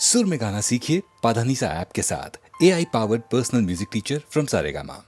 सुर में गाना सीखिए पाधानीसा ऐप के साथ। AI powered personal music teacher from Saregama.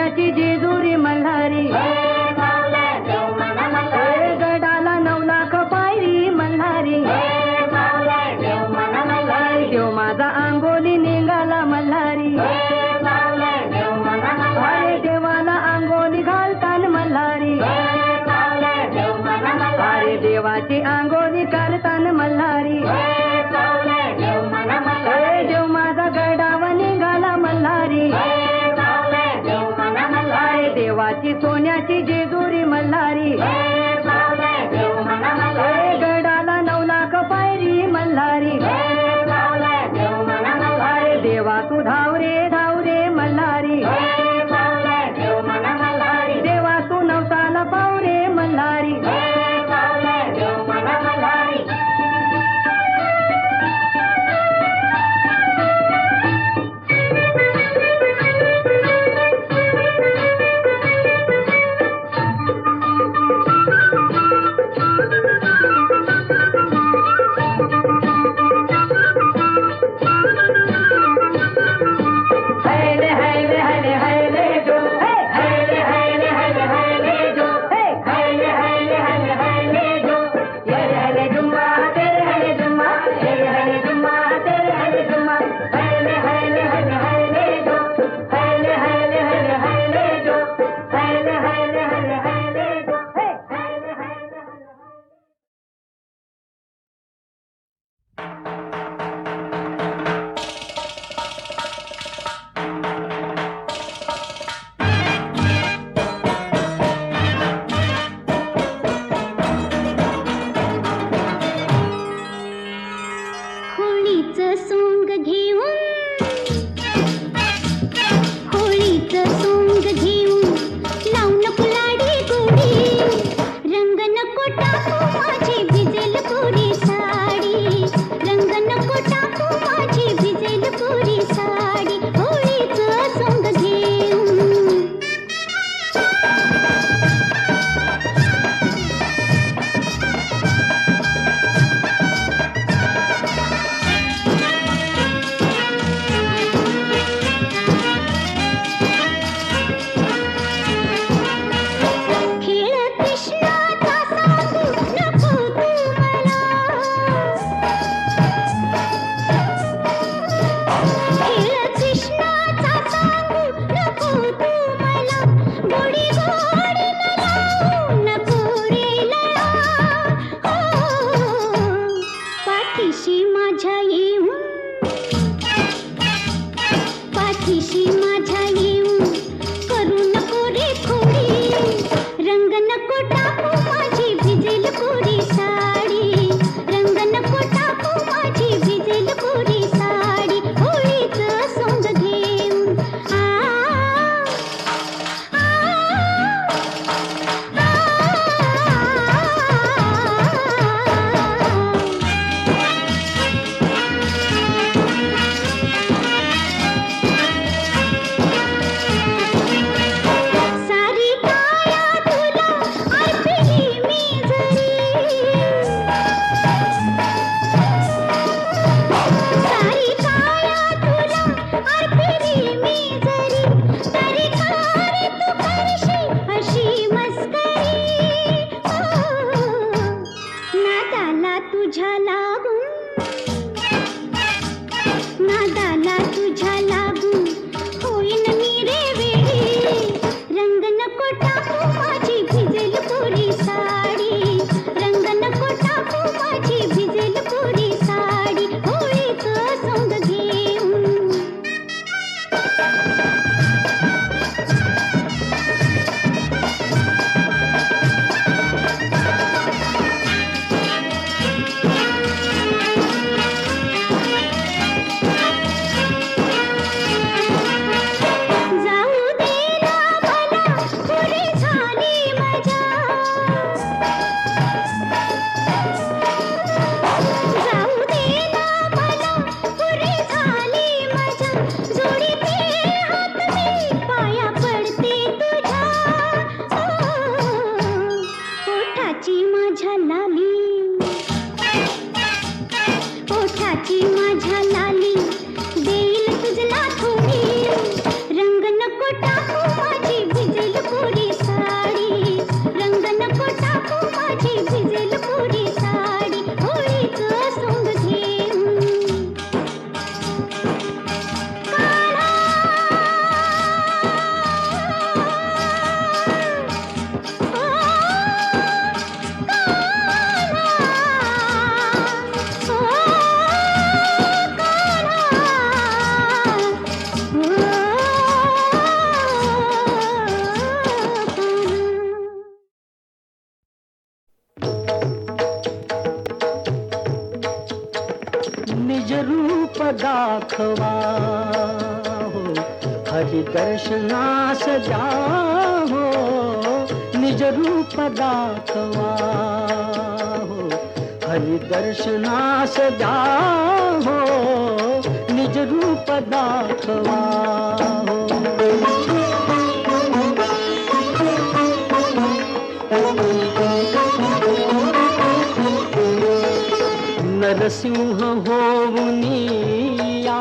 सोन्याची जेजुरी मल्हारी गडाला 9 लाख पायरी मल्हारी देव माझा अंगोली निघाला मल्हारी अरे देवाला अंगोली घालतान मल्हारी अरे देवाची अंगोली करतान मल्हारी देव माझा गडावा निघाला मल्हारी अरे देवाची सोन्याची जेजुरी मल्हारी गडाला 9 लाख पायरी मल्हारी अरे देवा तू धाव रे मल्हारी देवा तू नवसाला पाव रे मल्हारी टाकू माझी निज रूप दाखवा हो, हरि दर्शनास द्या हो, निज रूप दाखवा हो, हरि दर्शनास द्या हो, निज रूप दाखवा हो. नरसिंह होऊनिया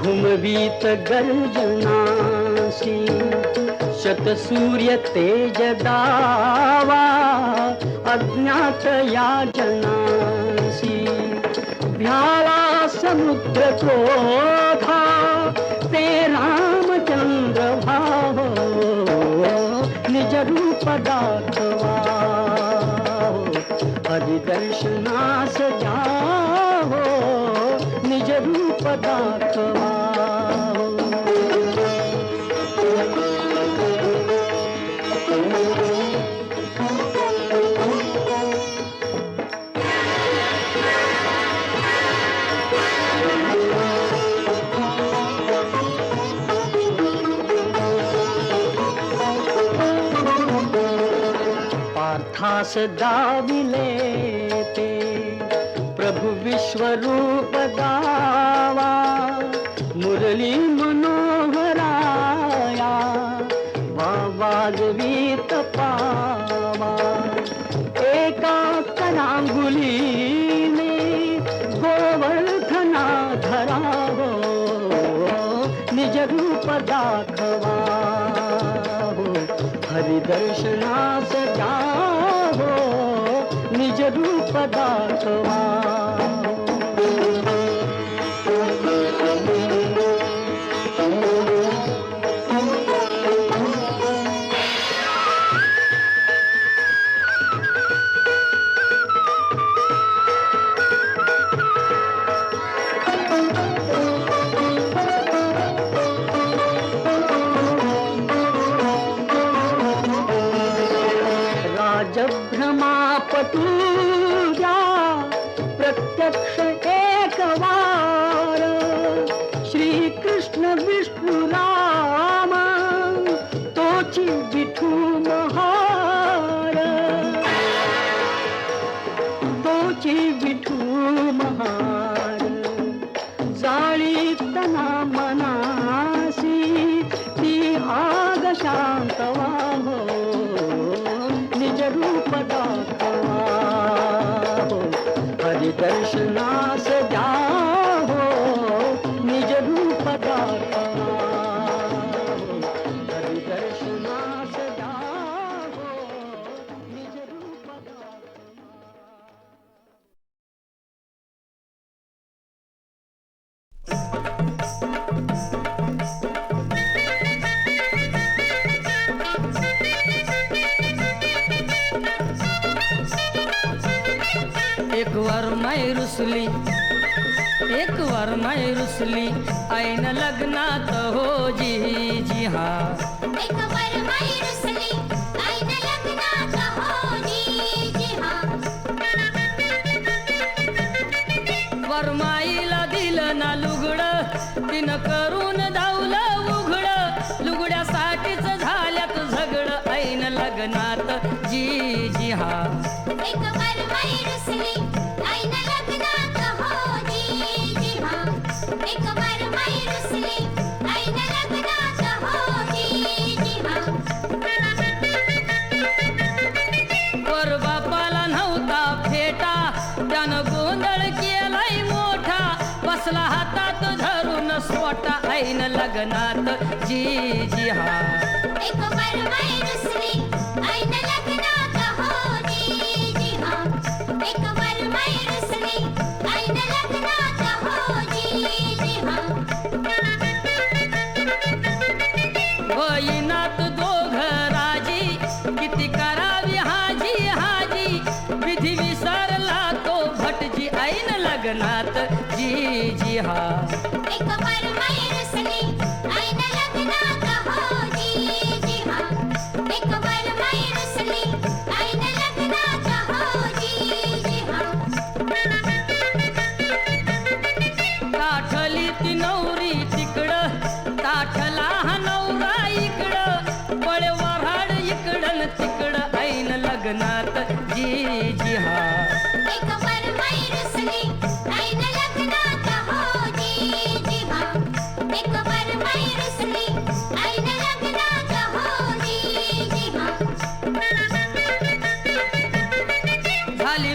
घुमवीत गर्जनासी, शतसूर्य तेज दावा अज्ञात या जनासी. भ्याला समुद्र क्रोधा ते रामचंद्र भाव, निज रूप दाखवा हरि दर्शनास द्या हो, निज रूप दाखवा हो. पार्थास दाविले ते प्रभु विश्वरूप दावा, मुरली मनोहराया वाजवीत पावा. एका करांगुलीने गोवर्धना धरावो, निज रूप दाखवा हो, हरि दर्शनास द्या हो, निज रूप दाखवा हो. राजभ्रमापटूजा प्रत्यक्ष एकवार, श्रीकृष्ण विष्णु राम तोची विठू महार, तोची विठू महार. जाळी तना मनासी ती आग शांतवा हो, निज रूप दाखवा हो, हरि दर्शनास द्या हो, निज रूप दाखवा हो, हरि दर्शनास द्या हो, निज रूप दाखवा. एक वार माई रुसली, एक वार माई रुसली, ऐन लग्नात हो जी जी हा. एक वर माई रुसली, ऐन लग्नात हो जी जी हा. वरमाईला दिलं ना लुगडं, तिनं करून धावलं उघडं, लुगड्यासाठीच झाल्यात झगडं, ऐन लग्नात जी जी हा. एक वर माई रुसली, ऐन लग्नात हो जी जी हा. एक वर माई रुसली, ऐन लग्नात हो जी जी हा. वर बापाला नव्हता फेटा, त्यानं गोंधळ केलाय मोठा, बसला हातात धरून सोटा, ऐन लग्नात जी जी हा. एक वर माई रुसली, ऐन लग्नात हो जी जी हा. एक वर माई रुसली, ऐन लग्नात हो जी जी हा. वैनात दोघ राजी, किती करावी हाजी हाजी, विधी विसरला तो भटजी, ऐन लग्नात जी जी हा. एक वर माई रुसली, ऐन लग्नात हो जी जी हा. एक वर माई रुसली, ऐन लग्नात हो जी जी हा. झाली